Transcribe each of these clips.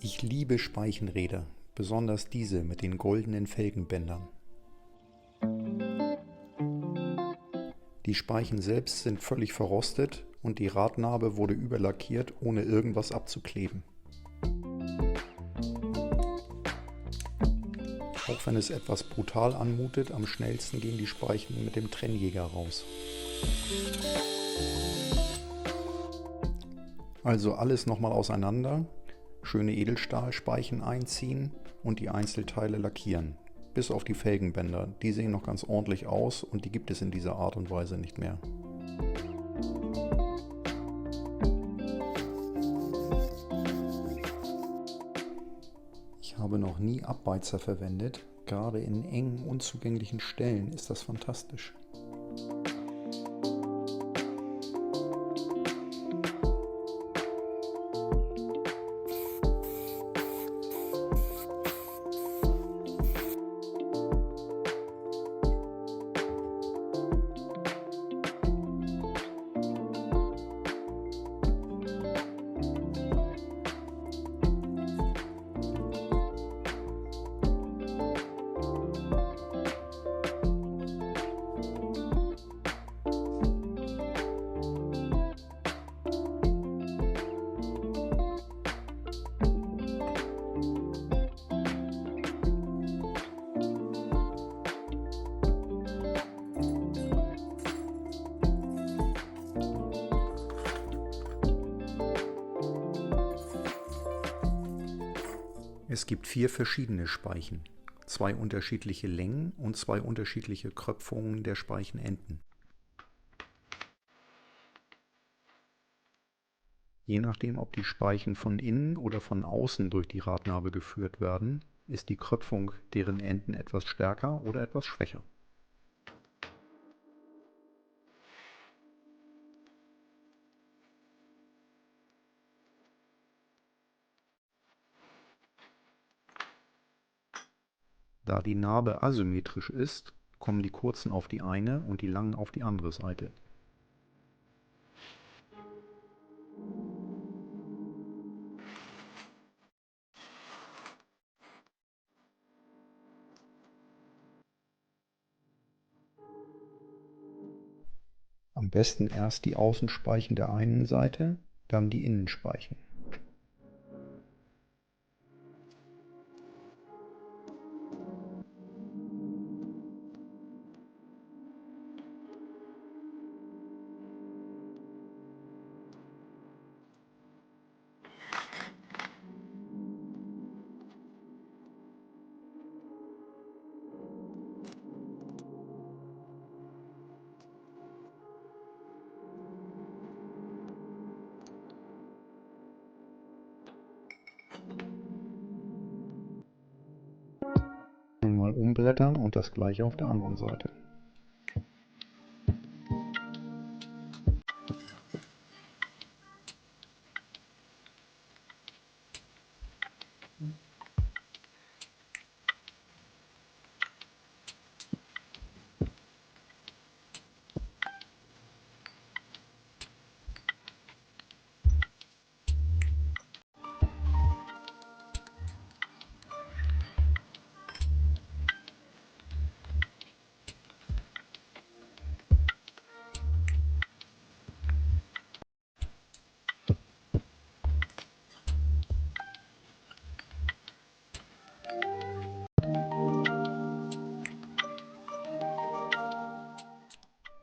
Ich liebe Speichenräder, besonders diese mit den goldenen Felgenbändern. Die Speichen selbst sind völlig verrostet und die Radnabe wurde überlackiert, ohne irgendwas abzukleben. Auch wenn es etwas brutal anmutet, am schnellsten gehen die Speichen mit dem Trennjäger raus. Also alles nochmal auseinander, schöne Edelstahlspeichen einziehen und die Einzelteile lackieren. Bis auf die Felgenbänder, die sehen noch ganz ordentlich aus und die gibt es in dieser Art und Weise nicht mehr. Ich habe noch nie Abbeizer verwendet, gerade in engen, unzugänglichen Stellen ist das fantastisch. Es gibt 4 verschiedene Speichen, 2 unterschiedliche Längen und 2 unterschiedliche Kröpfungen der Speichenenden. Je nachdem, ob die Speichen von innen oder von außen durch die Radnabe geführt werden, ist die Kröpfung deren Enden etwas stärker oder etwas schwächer. Da die Nabe asymmetrisch ist, kommen die kurzen auf die eine und die langen auf die andere Seite. Am besten erst die Außenspeichen der einen Seite, dann die Innenspeichen. Mal umblättern und das gleiche auf der anderen Seite.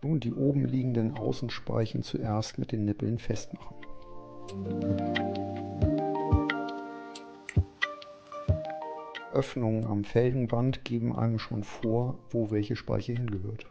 Nun die oben liegenden Außenspeichen zuerst mit den Nippeln festmachen. Öffnungen am Felgenband geben einem schon vor, wo welche Speiche hingehört.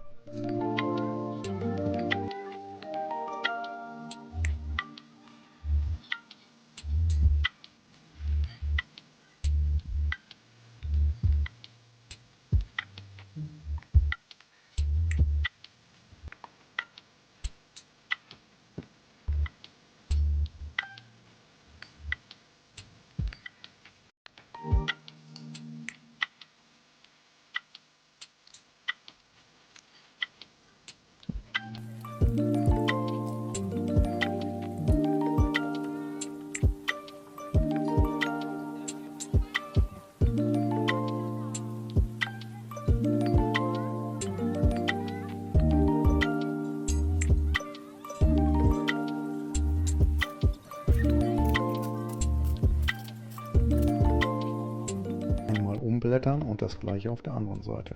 abblättern und das gleiche auf der anderen Seite.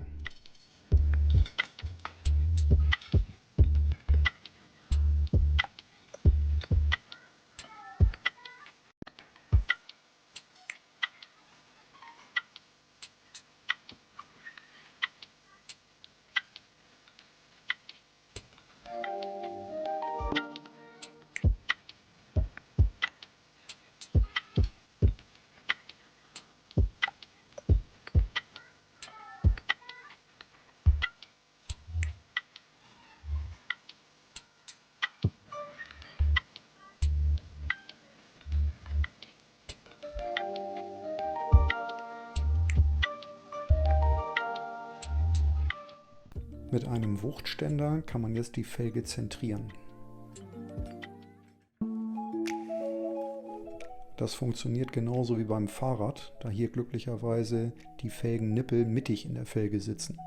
Mit einem Wuchtständer kann man jetzt die Felge zentrieren. Das funktioniert genauso wie beim Fahrrad, da hier glücklicherweise die Felgennippel mittig in der Felge sitzen.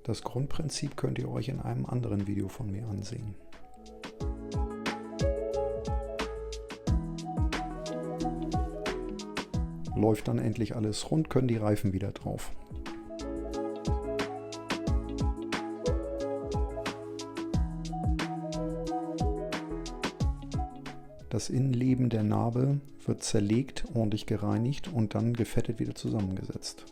Das Grundprinzip könnt ihr euch in einem anderen Video von mir ansehen. Läuft dann endlich alles rund, können die Reifen wieder drauf. Das Innenleben der Narbe wird zerlegt, ordentlich gereinigt und dann gefettet wieder zusammengesetzt.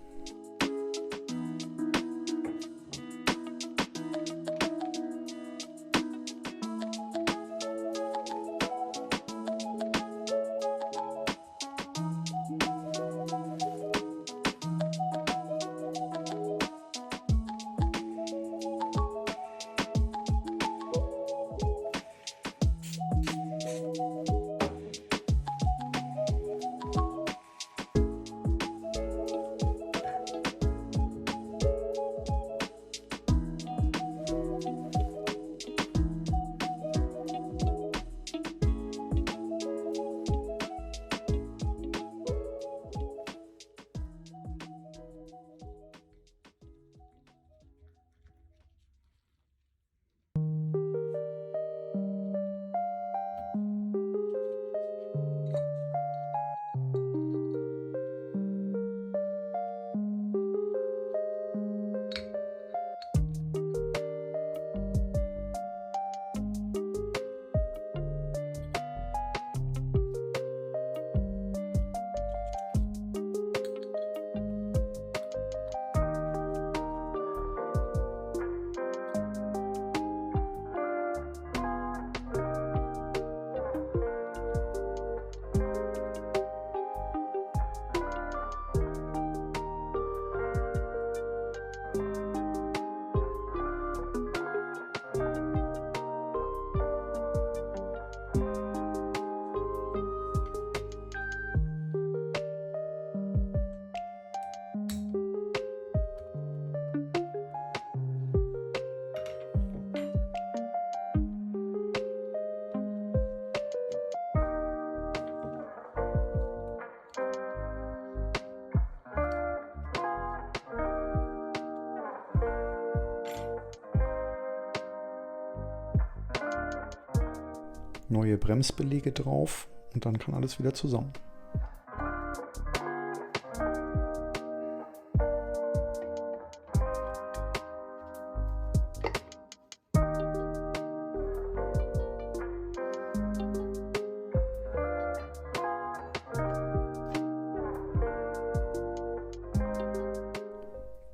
Neue Bremsbeläge drauf und dann kann alles wieder zusammen.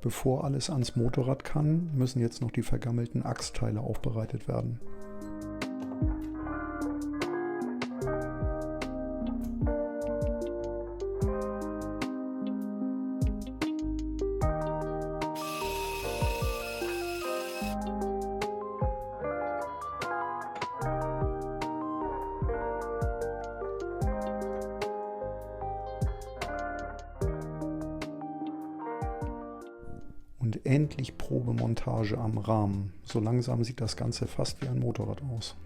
Bevor alles ans Motorrad kann, müssen jetzt noch die vergammelten Achsteile aufbereitet werden. Und endlich Probemontage am Rahmen. So langsam sieht das Ganze fast wie ein Motorrad aus.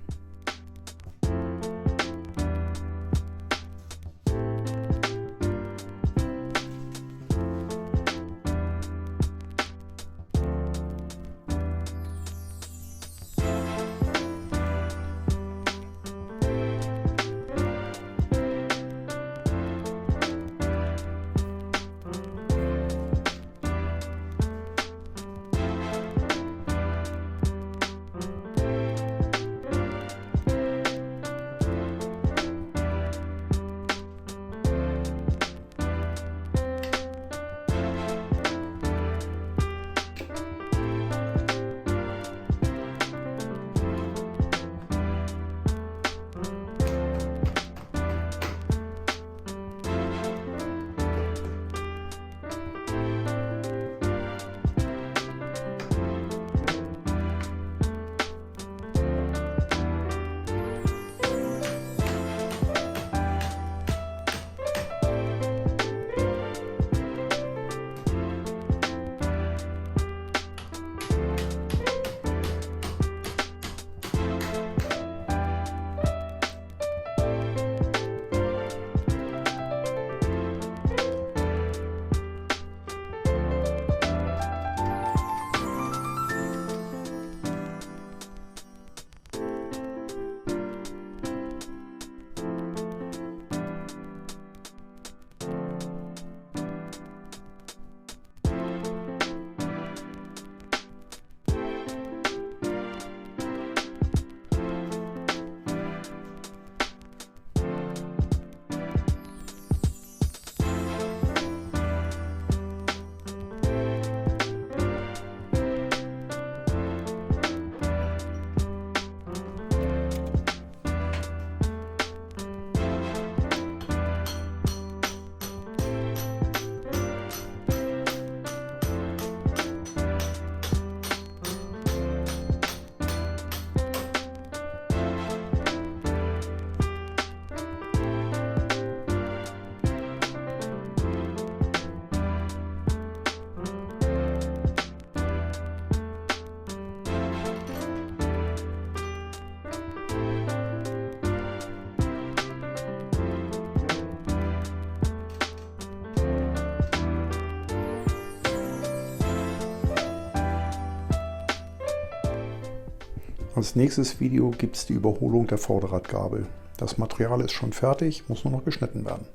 Als nächstes Video gibt es die Überholung der Vorderradgabel. Das Material ist schon fertig, muss nur noch geschnitten werden.